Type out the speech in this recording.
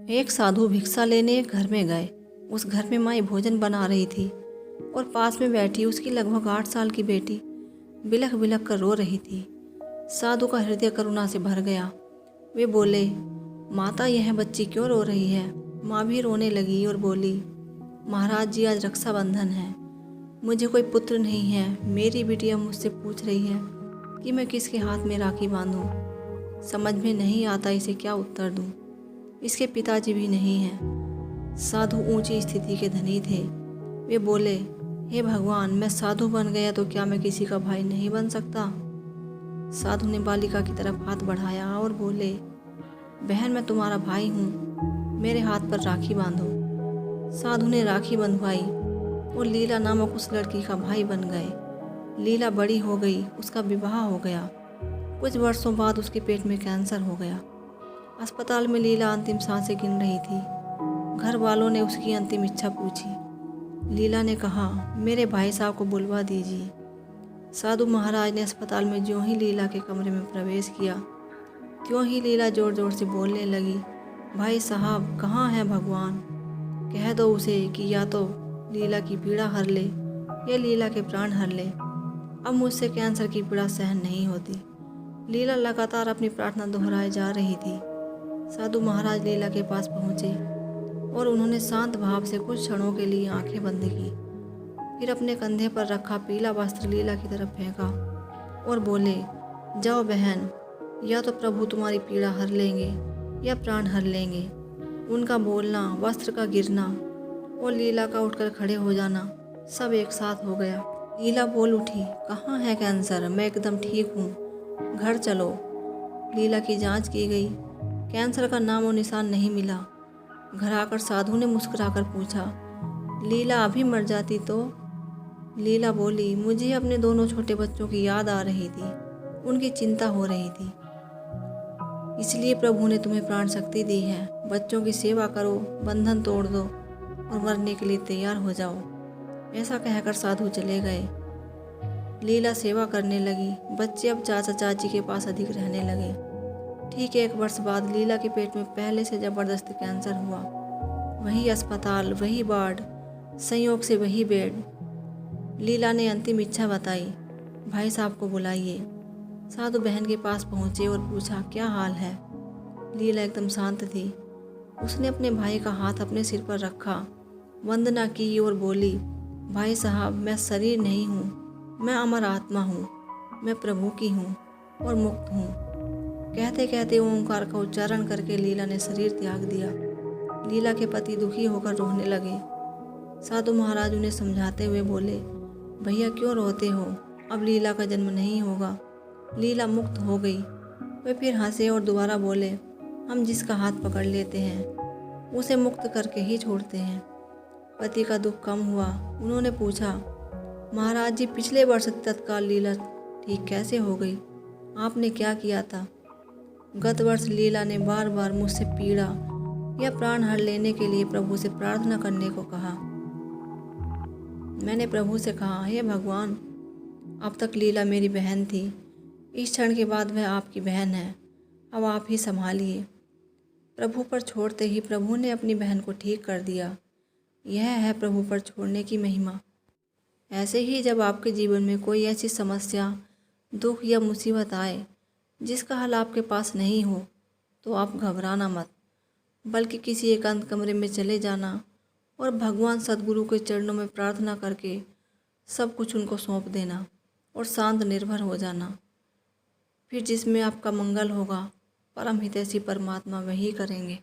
एक साधु भिक्षा लेने एक घर में गए। उस घर में माई भोजन बना रही थी और पास में बैठी उसकी लगभग 8 साल की बेटी बिलख बिलख कर रो रही थी। साधु का हृदय करुणा से भर गया। वे बोले, माता, यह बच्ची क्यों रो रही है? माँ भी रोने लगी और बोली, महाराज जी, आज रक्षाबंधन है, मुझे कोई पुत्र नहीं है। मेरी बिटिया मुझसे पूछ रही है कि मैं किसके हाथ में राखी बांधूं। समझ में नहीं आता इसे क्या उत्तर दूं। इसके पिताजी भी नहीं हैं। साधु ऊंची स्थिति के धनी थे। वे बोले, हे भगवान, मैं साधु बन गया तो क्या मैं किसी का भाई नहीं बन सकता? साधु ने बालिका की तरफ हाथ बढ़ाया और बोले, बहन, मैं तुम्हारा भाई हूँ, मेरे हाथ पर राखी बांधो। साधु ने राखी बंधवाई और लीला नामक उस लड़की का भाई बन गए। लीला बड़ी हो गई, उसका विवाह हो गया। कुछ वर्षों बाद उसके पेट में कैंसर हो गया। अस्पताल में लीला अंतिम सांसें गिन रही थी। घर वालों ने उसकी अंतिम इच्छा पूछी। लीला ने कहा, मेरे भाई साहब को बुलवा दीजिए। साधु महाराज ने अस्पताल में ज्यों ही लीला के कमरे में प्रवेश किया, त्यों ही लीला जोर जोर से बोलने लगी, भाई साहब, कहाँ है भगवान? कह दो उसे कि या तो लीला की पीड़ा हर ले या लीला के प्राण हर ले। अब मुझसे कैंसर की पीड़ा सहन नहीं होती। लीला लगातार अपनी प्रार्थना दोहराए जा रही थी। साधु महाराज लीला के पास पहुँचे और उन्होंने शांत भाव से कुछ क्षणों के लिए आंखें बंद की। फिर अपने कंधे पर रखा पीला वस्त्र लीला की तरफ फेंका और बोले, जाओ बहन, या तो प्रभु तुम्हारी पीड़ा हर लेंगे या प्राण हर लेंगे। उनका बोलना, वस्त्र का गिरना और लीला का उठकर खड़े हो जाना सब एक साथ हो गया। लीला बोल उठी, कहाँ है कैंसर? मैं एकदम ठीक हूँ, घर चलो। लीला की जांच की गई, कैंसर का नामो निशान नहीं मिला। घर आकर साधु ने मुस्कुराकर पूछा, लीला अभी मर जाती तो? लीला बोली, मुझे अपने दोनों छोटे बच्चों की याद आ रही थी, उनकी चिंता हो रही थी, इसलिए प्रभु ने तुम्हें प्राण शक्ति दी है। बच्चों की सेवा करो, बंधन तोड़ दो और मरने के लिए तैयार हो जाओ। ऐसा कहकर साधु चले गए। लीला सेवा करने लगी। बच्चे अब चाचा चाची के पास अधिक रहने लगे। ठीक 1 वर्ष बाद लीला के पेट में पहले से जबरदस्त कैंसर हुआ। वही अस्पताल, वही वार्ड, संयोग से वही बेड। लीला ने अंतिम इच्छा बताई, भाई साहब को बुलाइए। साधु बहन के पास पहुंचे और पूछा, क्या हाल है? लीला एकदम शांत थी। उसने अपने भाई का हाथ अपने सिर पर रखा, वंदना की और बोली, भाई साहब, मैं शरीर नहीं हूँ, मैं अमर आत्मा हूँ, मैं प्रभु की हूँ और मुक्त हूँ। कहते कहते ओंकार का उच्चारण करके लीला ने शरीर त्याग दिया। लीला के पति दुखी होकर रोने लगे। साधु महाराज उन्हें समझाते हुए बोले, भैया क्यों रोते हो? अब लीला का जन्म नहीं होगा, लीला मुक्त हो गई। वे फिर हंसे और दोबारा बोले, हम जिसका हाथ पकड़ लेते हैं उसे मुक्त करके ही छोड़ते हैं। पति का दुख कम हुआ। उन्होंने पूछा, महाराज जी, पिछले वर्ष तत्काल लीला ठीक कैसे हो गई? आपने क्या किया था? गत वर्ष लीला ने बार बार मुझसे पीड़ा या प्राण हर लेने के लिए प्रभु से प्रार्थना करने को कहा। मैंने प्रभु से कहा, हे भगवान, अब तक लीला मेरी बहन थी, इस क्षण के बाद वह आपकी बहन है, अब आप ही संभालिए। प्रभु पर छोड़ते ही प्रभु ने अपनी बहन को ठीक कर दिया। यह है प्रभु पर छोड़ने की महिमा। ऐसे ही जब आपके जीवन में कोई ऐसी समस्या, दुख या मुसीबत आए जिसका हल आपके पास नहीं हो, तो आप घबराना मत, बल्कि किसी एकांत कमरे में चले जाना और भगवान सद्गुरु के चरणों में प्रार्थना करके सब कुछ उनको सौंप देना और शांत निर्भर हो जाना। फिर जिसमें आपका मंगल होगा, परम हितैषी परमात्मा वही करेंगे।